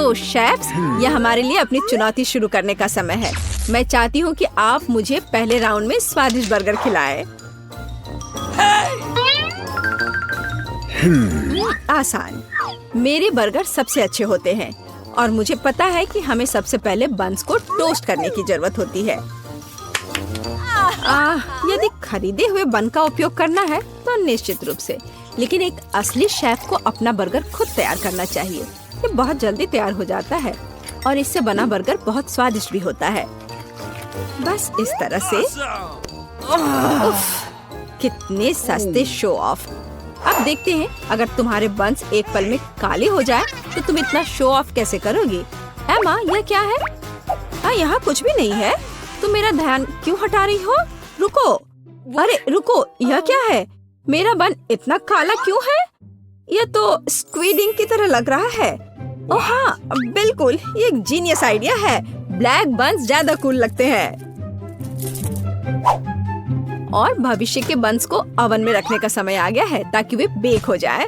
तो शेफ्स, यह हमारे लिए अपनी चुनौती शुरू करने का समय है। मैं चाहती हूँ कि आप मुझे पहले राउंड में स्वादिष्ट बर्गर खिलाएं। आसान। मेरे बर्गर सबसे अच्छे होते हैं और मुझे पता है कि हमें सबसे पहले बन्स को टोस्ट करने की जरूरत होती है। यदि खरीदे हुए बन का उपयोग करना है तो निश्चित रूप से, लेकिन एक असली शेफ को अपना बर्गर खुद तैयार करना चाहिए। ये बहुत जल्दी तैयार हो जाता है और इससे बना बर्गर बहुत स्वादिष्ट भी होता है। बस इस तरह से। उफ, कितने सस्ते शो ऑफ। अब देखते हैं, अगर तुम्हारे बन्स एक पल में काले हो जाए तो तुम इतना शो ऑफ कैसे करोगी। एमा, यह क्या है? यहाँ कुछ भी नहीं है। तुम मेरा ध्यान क्यों हटा रही हो? रुको। अरे रुको, यह क्या है? मेरा बन इतना काला क्यों है? यह तो स्क्विड इंक की तरह लग रहा है। ओह हाँ, बिल्कुल, ये एक जीनियस आइडिया है। ब्लैक बन्स ज्यादा कूल लगते हैं। और भविष्य के बन्स को ओवन में रखने का समय आ गया है ताकि वे बेक हो जाए।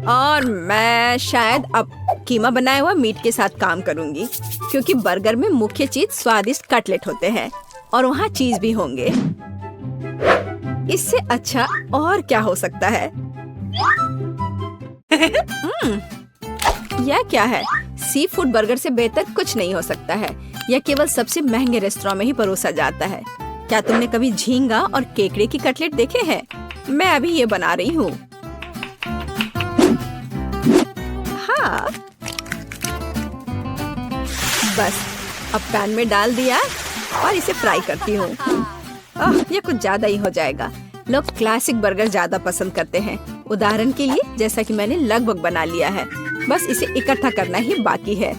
और मैं शायद अब कीमा बनाया हुआ मीट के साथ काम करूंगी, क्योंकि बर्गर में मुख्य चीज स्वादिष्ट कटलेट होते हैं और वहाँ चीज भी होंगे। इससे अच्छा और क्या हो सकता है? यह क्या है? सी फूड बर्गर से बेहतर कुछ नहीं हो सकता है। यह केवल सबसे महंगे रेस्टोरेंट में ही परोसा जाता है। क्या तुमने कभी झींगा और केकड़े की कटलेट देखे हैं? मैं अभी ये बना रही हूँ। हाँ, बस अब पैन में डाल दिया और इसे फ्राई करती हूँ। ये कुछ ज्यादा ही हो जाएगा। लोग क्लासिक बर्गर ज्यादा पसंद करते हैं। उदाहरण के लिए, जैसा कि मैंने लगभग बना लिया है, बस इसे इकट्ठा करना ही बाकी है।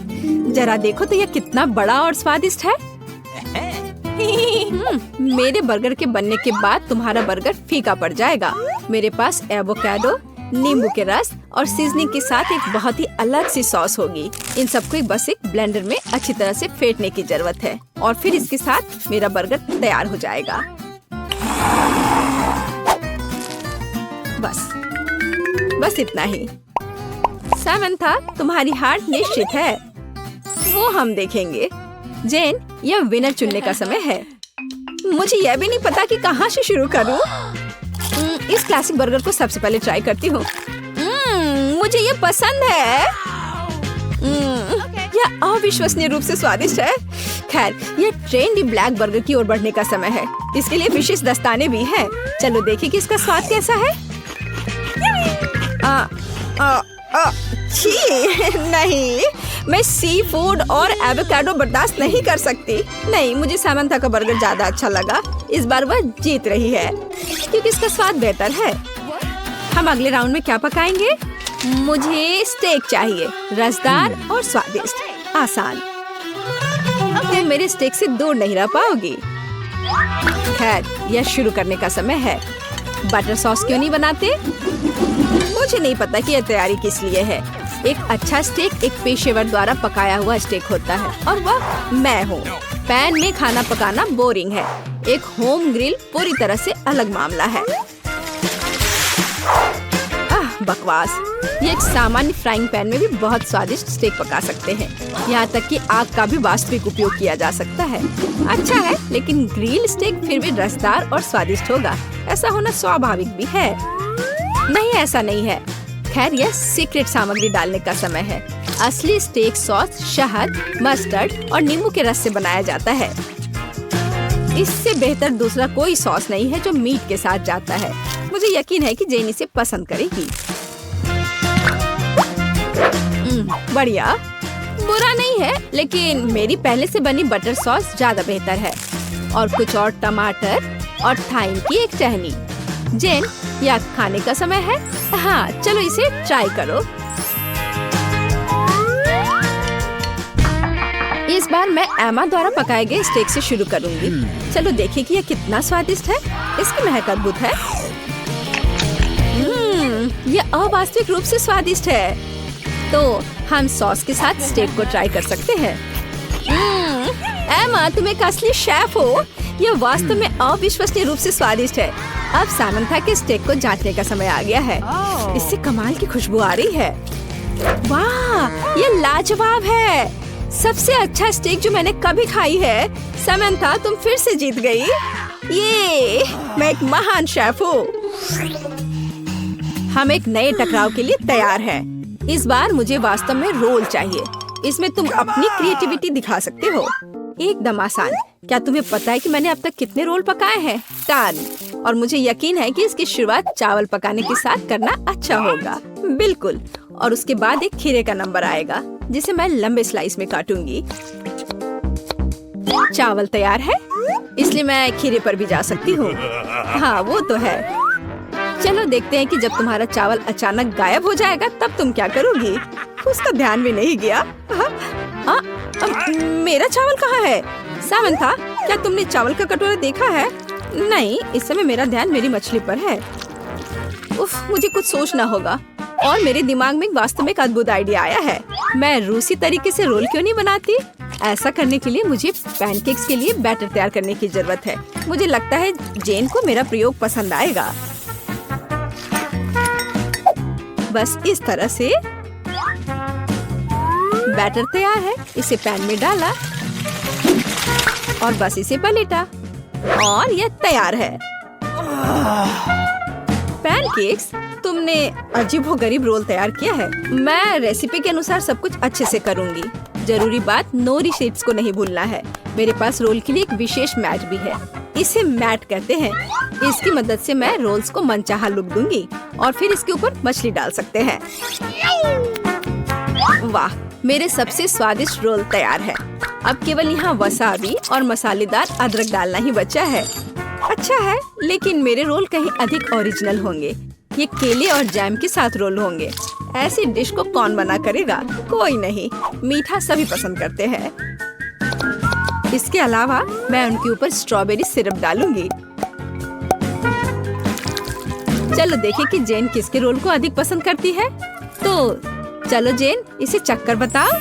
जरा देखो तो यह कितना बड़ा और स्वादिष्ट है। मेरे बर्गर के बनने के बाद तुम्हारा बर्गर फीका पड़ जाएगा। मेरे पास एवोकाडो, नींबू के रस और सीजनिंग के साथ एक बहुत ही अलग सी सॉस होगी। इन सबको बस एक ब्लेंडर में अच्छी तरह से फेंटने की जरूरत है और फिर इसके साथ मेरा बर्गर तैयार हो जाएगा। बस इतना ही। सामंथा, तुम्हारी हार निश्चित है। वो हम देखेंगे। जेन, यह विनर चुनने का समय है। मुझे यह भी नहीं पता कि कहाँ से शुरू करूँ। इस क्लासिक बर्गर को सबसे पहले ट्राई करती हूँ। मुझे ये पसंद है। यह अविश्वसनीय रूप से स्वादिष्ट है। खैर, यह ट्रेंडी ब्लैक बर्गर की ओर बढ़ने का समय है। इसके लिए विशेष दस्ताने भी हैं। चलो देखें कि इसका स्वाद कैसा है। छी, नहीं, मैं सी फूड और एवोकाडो बर्दाश्त नहीं कर सकती। नहीं, मुझे सामंथा का बर्गर ज्यादा अच्छा लगा। इस बार वह जीत रही है क्योंकि इसका स्वाद बेहतर है। हम अगले राउंड में क्या पकाएंगे? मुझे स्टेक चाहिए, रसदार और स्वादिष्ट। आसान। तुम मेरे स्टेक से दूर नहीं रह पाओगी। खैर, यह शुरू करने का समय है। बटर सॉस क्यों नहीं बनाते? मुझे नहीं पता कि यह तैयारी किस लिए है। एक अच्छा स्टेक एक पेशेवर द्वारा पकाया हुआ स्टेक होता है और वह मैं हूँ। पैन में खाना पकाना बोरिंग है। एक होम ग्रिल पूरी तरह से अलग मामला है। बकवास। ये एक सामान्य फ्राइंग पैन में भी बहुत स्वादिष्ट स्टेक पका सकते हैं। यहाँ तक कि आग का भी वास्तविक उपयोग किया जा सकता है। अच्छा है, लेकिन ग्रिल स्टेक फिर भी रसदार और स्वादिष्ट होगा। ऐसा होना स्वाभाविक भी है। नहीं, ऐसा नहीं है। खैर, यह सीक्रेट सामग्री डालने का समय है। असली स्टेक सॉस शहद, मस्टर्ड और नींबू के रस से बनाया जाता है। इससे बेहतर दूसरा कोई सॉस नहीं है जो मीट के साथ जाता है। मुझे यकीन है कि जेन इसे पसंद करेगी। बढ़िया। बुरा नहीं है, लेकिन मेरी पहले से बनी बटर सॉस ज्यादा बेहतर है। और कुछ और टमाटर और थाइम की एक टहनी। जेन, यह खाने का समय है। हाँ, चलो इसे ट्राई करो। इस बार मैं एमा द्वारा पकाए गए स्टेक से शुरू करूंगी। चलो देखें कि यह कितना स्वादिष्ट है। इसकी महक अद्भुत है। यह अवास्तविक रूप से स्वादिष्ट है। तो हम सॉस के साथ स्टेक को ट्राई कर सकते हैं। एमा, तुम एक असली शेफ हो। यह वास्तव में अविश्वसनीय रूप से स्वादिष्ट है। अब सामंथा के स्टेक को जांचने का समय आ गया है। इससे कमाल की खुशबू आ रही है। वाह, ये लाजवाब है। सबसे अच्छा स्टेक जो मैंने कभी खाई है। समंथा, तुम फिर से जीत गई। ये मैं एक महान शेफ हूँ। हम एक नए टकराव के लिए तैयार हैं। इस बार मुझे वास्तव में रोल चाहिए। इसमें तुम अपनी क्रिएटिविटी दिखा सकते हो। एकदम आसान। क्या तुम्हें पता है कि मैंने अब तक कितने रोल पकाए हैं? 10। और मुझे यकीन है कि इसकी शुरुआत चावल पकाने के साथ करना अच्छा होगा। बिल्कुल। और उसके बाद एक खीरे का नंबर आएगा जिसे मैं लंबे स्लाइस में काटूंगी। चावल तैयार है, इसलिए मैं खीरे पर भी जा सकती हूँ। हाँ, वो तो है। चलो देखते हैं कि जब तुम्हारा चावल अचानक गायब हो जाएगा तब तुम क्या करोगी। उसका ध्यान भी नहीं गया। मेरा चावल कहाँ है? सामंथा, क्या तुमने चावल का कटोरा देखा है? नहीं, इस समय मेरा ध्यान मेरी मछली पर है। उफ, मुझे कुछ सोचना होगा। और मेरे दिमाग में वास्तव में एक अद्भुत आइडिया आया है। मैं रूसी तरीके से रोल क्यों नहीं बनाती? ऐसा करने के लिए मुझे पैनकेक्स के लिए बैटर तैयार करने की जरूरत है। मुझे लगता है जेन को मेरा प्रयोग पसंद आएगा। बस इस तरह से बैटर तैयार है। इसे पैन में डाला और बस इसे पलटा और यह तैयार है। पैनकेक्स, तुमने अजीबोगरीब रोल तैयार किया है। मैं रेसिपी के अनुसार सब कुछ अच्छे से करूंगी। जरूरी बात, नोरी शीट्स को नहीं भूलना है। मेरे पास रोल के लिए एक विशेष मैट भी है। इसे मैट कहते हैं। इसकी मदद से मैं रोल्स को मनचाहा लुक दूंगी और फिर इसके ऊपर मछली डाल सकते हैं। वाह, मेरे सबसे स्वादिष्ट रोल तैयार है। अब केवल यहाँ वसाबी और मसालेदार अदरक डालना ही बचा है। अच्छा है, लेकिन मेरे रोल कहीं अधिक ओरिजिनल होंगे। ये केले और जैम के साथ रोल होंगे। ऐसी डिश को कौन बना करेगा? कोई नहीं, मीठा सभी पसंद करते हैं। इसके अलावा मैं उनके ऊपर स्ट्रॉबेरी सिरप डालूंगी। चलो देखें कि जेन किसके रोल को अधिक पसंद करती है। तो चलो जेन, इसे चक्कर बताओ।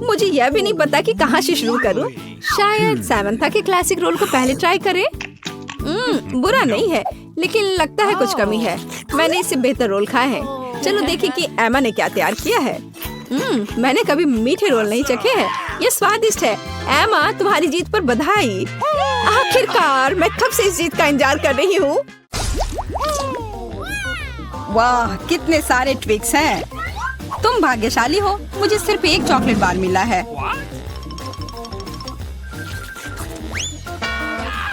मुझे यह भी नहीं पता कि कहाँ से शुरू करूं। शायद सामंथा के क्लासिक रोल को पहले ट्राई करें। बुरा नहीं है, लेकिन लगता है कुछ कमी है। मैंने इससे बेहतर रोल खाए हैं। चलो देखें कि एमा ने क्या तैयार किया है। मैंने कभी मीठे रोल नहीं चखे हैं। ये स्वादिष्ट है। एमा, तुम्हारी जीत पर बधाई। आखिरकार, मैं कब से इस जीत का इंतजार कर रही हूँ। वाह, कितने सारे ट्विक्स हैं। तुम भाग्यशाली हो, मुझे सिर्फ एक चॉकलेट बार मिला है।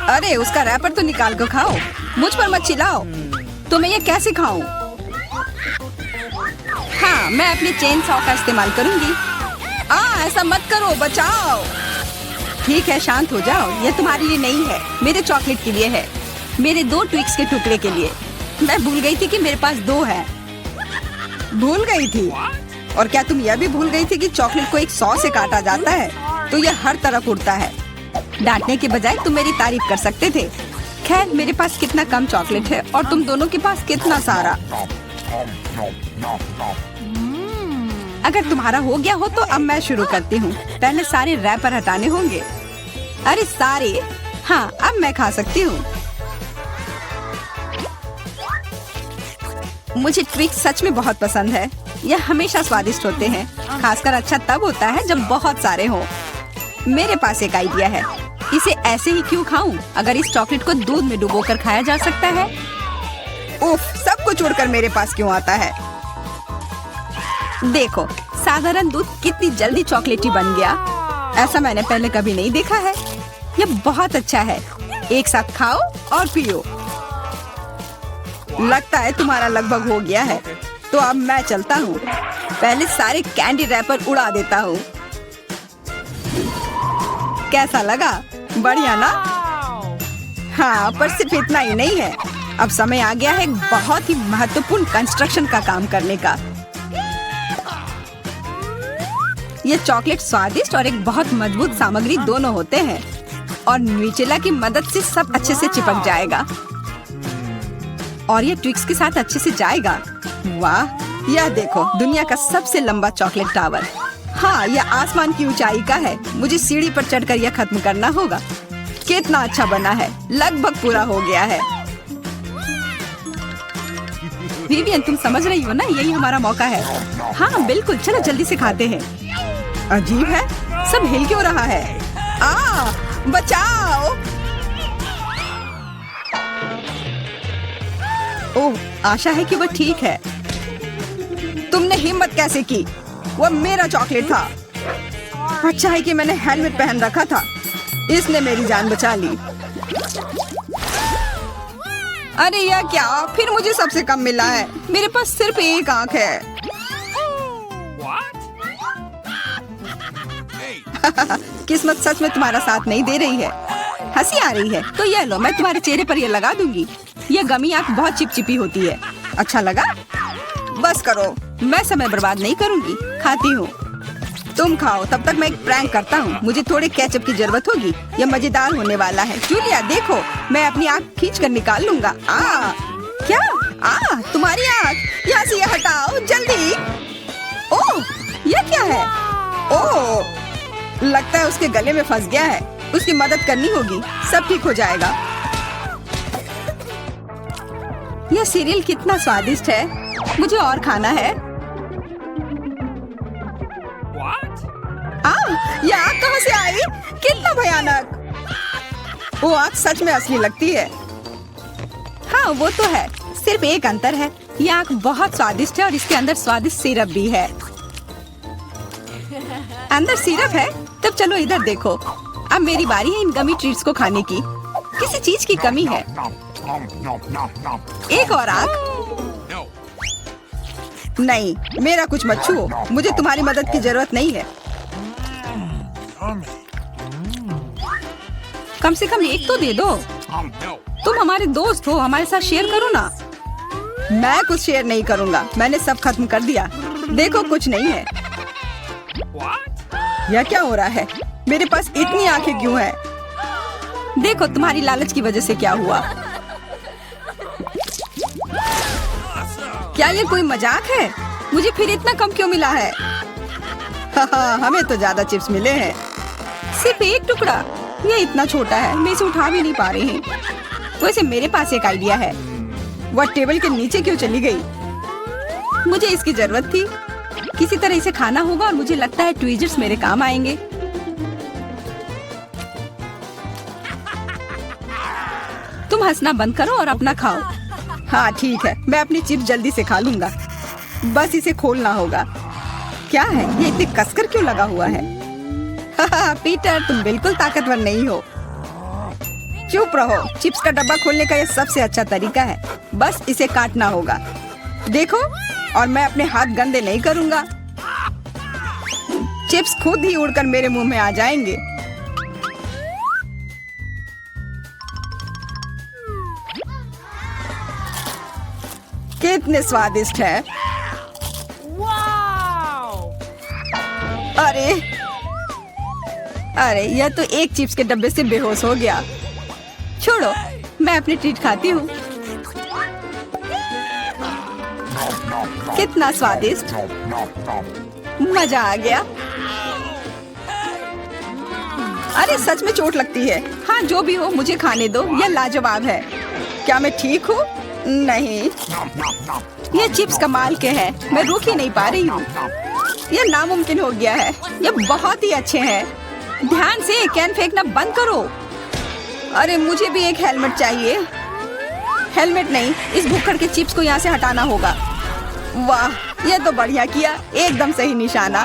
अरे, उसका रैपर तो निकाल कर खाओ। मुझ पर मत चिल्लाओ। तो मैं ये कैसे खाऊं? हाँ, मैं अपनी चेन सॉ का इस्तेमाल करूंगी। ऐसा मत करो, बचाओ। ठीक है, शांत हो जाओ। ये तुम्हारे लिए नहीं है, मेरे चॉकलेट के लिए है। मेरे 2 ट्विक्स के टुकड़े के लिए। मैं भूल गई थी कि मेरे पास 2 है। भूल गई थी? और क्या तुम यह भी भूल गई थी कि चॉकलेट को एक सॉ से काटा जाता है? तो यह हर तरफ उड़ता है। डांटने के बजाय तुम मेरी तारीफ कर सकते थे। खैर, मेरे पास कितना कम चॉकलेट है और तुम दोनों के पास कितना सारा। अगर तुम्हारा हो गया हो तो अब मैं शुरू करती हूँ। पहले सारे रैपर हटाने होंगे। अरे सारे? हाँ, अब मैं खा सकती हूँ। मुझे ट्विक्स सच में बहुत पसंद है। यह हमेशा स्वादिष्ट होते हैं। खासकर अच्छा तब होता है जब बहुत सारे हों। मेरे पास एक आइडिया है। इसे ऐसे ही क्यों खाऊं? अगर इस चॉकलेट को दूध में डुबोकर खाया जा सकता है। उफ, सब कुछ छोड़कर मेरे पास क्यों आता है? देखो, साधारण दूध कितनी जल्दी चॉकलेटी बन गया। ऐसा मैंने पहले कभी नहीं देखा है। यह बहुत अच्छा है। एक साथ खाओ और पियो। लगता है तुम्हारा लगभग हो गया है। तो अब मैं चलता हूँ। पहले सारे कैंडी रैपर उड़ा देता हूँ। कैसा लगा? बढ़िया ना? हाँ, पर सिर्फ इतना ही नहीं है। अब समय आ गया है एक बहुत ही महत्वपूर्ण कंस्ट्रक्शन का काम करने का। ये चॉकलेट स्वादिष्ट और एक बहुत मजबूत सामग्री दोनों होते हैं और न्यूटेला की मदद से सब अच्छे से चिपक जाएगा और ये ट्विक्स के साथ अच्छे से जाएगा। वाह, यह देखो, दुनिया का सबसे लंबा चॉकलेट टावर। हाँ, यह आसमान की ऊंचाई का है। मुझे सीढ़ी पर चढ़कर यह खत्म करना होगा। कितना अच्छा बना है। लगभग पूरा हो गया है। विवियन, तुम समझ रही हो ना, यही हमारा मौका है। हाँ बिल्कुल, चलो जल्दी से खाते हैं। अजीब है, सब हिल क्यों रहा है? बचाओ! ओह, आशा है कि वो ठीक है। तुमने हिम्मत कैसे की? वो मेरा चॉकलेट था। अच्छा है कि मैंने हेलमेट पहन रखा था, इसने मेरी जान बचा ली। अरे यह क्या, फिर मुझे सबसे कम मिला है। मेरे पास सिर्फ एक आंख है। किस्मत सच में तुम्हारा साथ नहीं दे रही है। हंसी आ रही है तो यह लो, मैं तुम्हारे चेहरे पर ये लगा दूंगी। यह गमी आंख बहुत चिपचिपी होती है। अच्छा लगा? बस करो, मैं समय बर्बाद नहीं करूंगी, खाती हूँ। तुम खाओ, तब तक मैं एक प्रैंक करता हूँ। मुझे थोड़े केचप की जरूरत होगी, यह मजेदार होने वाला है। जूलिया देखो, मैं अपनी आँख खींच कर निकाल लूंगा। क्या? तुम्हारी आँख, यहाँ से यह हटाओ जल्दी। ओह, यह क्या है? ओह, लगता है उसके गले में फंस गया है। उसकी मदद करनी होगी, सब ठीक हो जाएगा। यह सीरियल कितना स्वादिष्ट है, मुझे और खाना है। यह आग कहाँ से आई? कितना भयानक! वो आग सच में असली लगती है। हाँ वो तो है, सिर्फ एक अंतर है, यह आग बहुत स्वादिष्ट है और इसके अंदर स्वादिष्ट सिरप भी है। अंदर सिरप है? तब चलो इधर देखो। अब मेरी बारी है इन गमी ट्रीट्स को खाने की। किसी चीज की कमी है। एक और आग? नहीं, मेरा कुछ मत छुओ, मुझे तुम्हारी मदद की जरूरत नहीं है। कम से कम एक तो दे दो। तुम हमारे दोस्त हो, हमारे साथ शेयर करो ना। मैं कुछ शेयर नहीं करूँगा, मैंने सब खत्म कर दिया। देखो कुछ नहीं है। यह क्या हो रहा है? मेरे पास इतनी आंखें क्यों है? देखो तुम्हारी लालच की वजह से क्या हुआ। क्या ये कोई मजाक है? मुझे फिर इतना कम क्यों मिला है? हमें तो ज्यादा चिप्स मिले हैं। सिर्फ एक टुकड़ा, ये इतना छोटा है, मैं इसे उठा भी नहीं पा रही हूँ। वैसे मेरे पास एक आइडिया है। वह टेबल के नीचे क्यों चली गई? मुझे इसकी जरूरत थी। किसी तरह इसे खाना होगा और मुझे लगता है ट्वीजर्स मेरे काम आएंगे। तुम हंसना बंद करो और अपना खाओ। हाँ ठीक है, मैं अपनी चिप्स जल्दी से खा लूंगा। बस इसे खोलना होगा। क्या है ये, इतनी कसकर क्यों लगा हुआ है? पीटर, तुम बिल्कुल ताकतवर नहीं हो। चुप रहो, चिप्स का डब्बा खोलने का ये सबसे अच्छा तरीका है। बस इसे काटना होगा। देखो, और मैं अपने हाथ गंदे नहीं करूँगा। चिप्स खुद ही उड़कर मेरे मुंह में आ जाएंगे। कितने स्वादिष्ट है। अरे यह तो एक चिप्स के डब्बे से बेहोश हो गया। छोड़ो, मैं अपनी ट्रीट खाती हूँ। कितना स्वादिष्ट, मजा आ गया। अरे सच में चोट लगती है। हाँ जो भी हो, मुझे खाने दो, यह लाजवाब है। क्या मैं ठीक हूँ? नहीं, ये चिप्स कमाल के हैं, मैं रुक ही नहीं पा रही हूँ। यह नामुमकिन हो गया है, ये बहुत ही अच्छे हैं। ध्यान से, कैन फेंकना बंद करो। अरे मुझे भी एक हेलमेट चाहिए। हेलमेट नहीं, इस भुक्कड़ के चिप्स को यहाँ से हटाना होगा। वाह, यह तो बढ़िया किया, एकदम सही निशाना।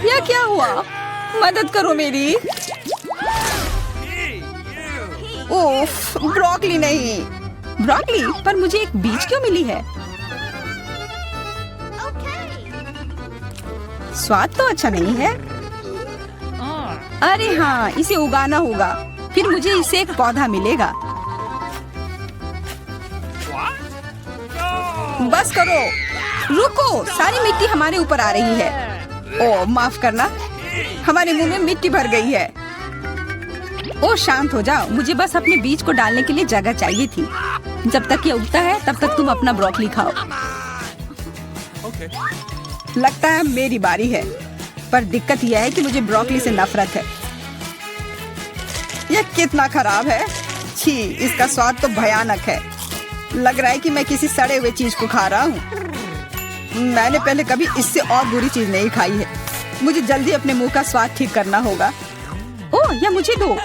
यह क्या हुआ? मदद करो मेरी। उफ, ब्रोकली नहीं। ब्रोकली? पर मुझे एक बीज क्यों मिली है? स्वाद तो अच्छा नहीं है। अरे हाँ, इसे उगाना होगा, फिर मुझे इससे एक पौधा मिलेगा। बस करो, रुको, सारी मिट्टी हमारे ऊपर आ रही है। ओह माफ करना, हमारे मुंह में मिट्टी भर गई है। ओह शांत हो जाओ, मुझे बस अपने बीज को डालने के लिए जगह चाहिए थी। जब तक ये उगता है तब तक तुम अपना ब्रोकली खाओ। लगता है मेरी बारी है, पर दिक्कत यह है कि मुझे ब्रोकली से नफरत है। यह कितना खराब है। छी, इसका स्वाद तो भयानक है। लग रहा है कि मैं किसी सड़े हुए चीज को खा रहा हूँ। मैंने पहले कभी इससे और बुरी चीज नहीं खाई है। मुझे जल्दी अपने मुंह का स्वाद ठीक करना होगा। ओह, यह मुझे दो।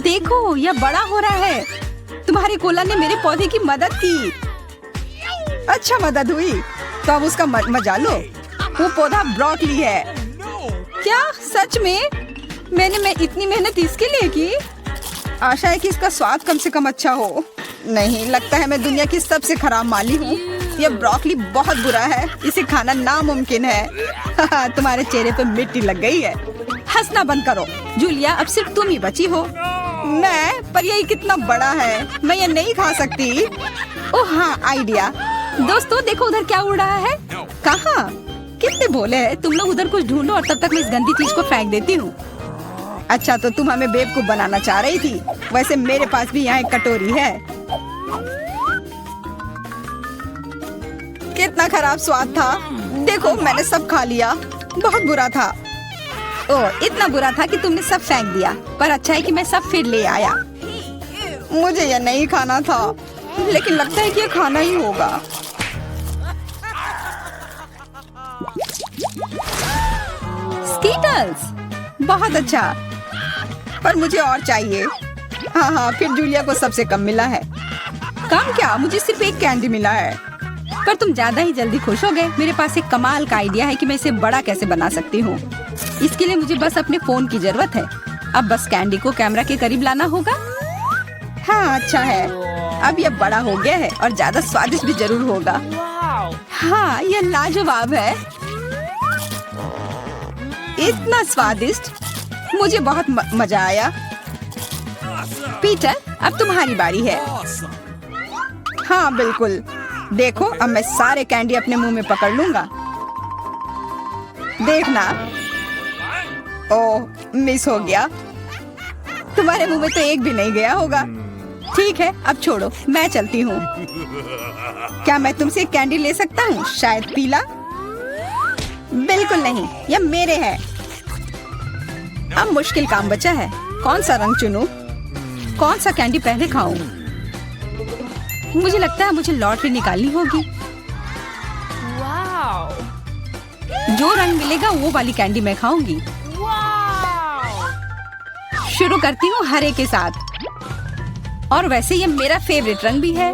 देखो, यह बड़ा हो रहा है। तुम्हारे कोला ने मेरे पौधे की मदद की। अच्छा मदद हुई, तो अब उसका मजा लो। वो पौधा ब्रोकली है। क्या सच में? मैं इतनी मेहनत इसके लिए की। आशा है कि इसका स्वाद कम से कम अच्छा हो। नहीं, लगता है मैं दुनिया की सबसे खराब माली हूँ। यह ब्रोकली बहुत बुरा है, इसे खाना नामुमकिन है। तुम्हारे चेहरे पे मिट्टी लग गई है। हंसना बंद करो। जूलिया, अब सिर्फ तुम ही बची हो। पर यही कितना बड़ा है, मैं ये नहीं खा सकती। ओह हाँ, आइडिया। दोस्तों देखो, उधर क्या उड़ रहा है। कहाँ? कितने भोले हैं तुम लोग। उधर कुछ ढूंढो और तब तक मैं इस गंदी चीज को फेंक देती हूँ। अच्छा, तो तुम हमें बेवकूफ बनाना चाह रही थी। वैसे मेरे पास भी यहाँ एक कटोरी है। कितना खराब स्वाद था। देखो, मैंने सब खा लिया। बहुत बुरा था। ओह, इतना बुरा था कि तुमने सब फेंक दिया। पर अच्छा है कि मैं सब फिर ले आया। मुझे यह नहीं खाना था, लेकिन लगता है कि यह खाना ही होगा। स्कीटल्स, बहुत अच्छा। पर मुझे और चाहिए। हाँ, फिर जूलिया को सबसे कम मिला है। कम क्या, मुझे सिर्फ एक कैंडी मिला है। पर तुम ज्यादा ही जल्दी खुश हो गए। मेरे पास एक कमाल का आइडिया है कि मैं इसे बड़ा कैसे बना सकती हूँ। इसके लिए मुझे बस अपने फोन की जरूरत है। अब बस कैंडी को कैमरा के करीब लाना होगा। हाँ, अच्छा है। अब यह बड़ा हो गया है और ज्यादा स्वादिष्ट भी जरूर होगा। हाँ, यह लाजवाब है। इतना स्वादिष्ट, मुझे बहुत मजा आया। पीटर, अब तुम्हारी बारी है। हाँ बिल्कुल। देखो, अब मैं सारे कैंडी अपने मुंह में पकड़ लूंगा। देखना। ओह, मिस हो गया। तुम्हारे मुंह में तो एक भी नहीं गया होगा। ठीक है, अब छोड़ो, मैं चलती हूँ। क्या मैं तुमसे कैंडी ले सकता हूँ? शायद पीला। बिल्कुल नहीं, यह मेरे है। अब मुश्किल काम बचा है। कौन सा रंग चुनूं? कौन सा कैंडी पहले खाऊं? मुझे लगता है मुझे लॉटरी निकालनी होगी। जो रंग मिलेगा वो वाली कैंडी मैं खाऊंगी। शुरू करती हूँ हरे के साथ। और वैसे ये मेरा फेवरेट रंग भी है।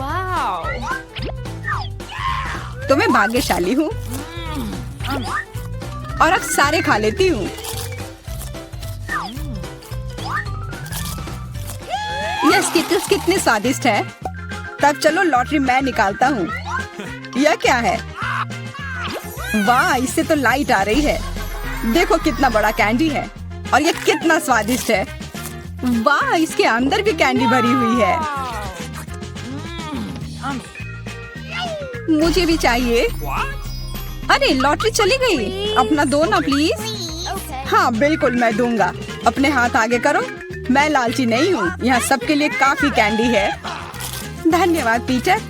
तो मैं भाग्यशाली हूँ और अब सारे खा लेती हूँ। ये स्किटल्स कितने स्वादिष्ट है। तब चलो लॉटरी मैं निकालता हूँ। यह क्या है? वाह, इससे तो लाइट आ रही है। देखो कितना बड़ा कैंडी है और यह कितना स्वादिष्ट है। वाह, इसके अंदर भी कैंडी भरी हुई है। मुझे भी चाहिए। अरे, लॉटरी चली गई। अपना दो ना प्लीज। हाँ बिल्कुल, मैं दूंगा। अपने हाथ आगे करो। मैं लालची नहीं हूँ। यहाँ सबके लिए काफी कैंडी है। धन्यवाद पीटर।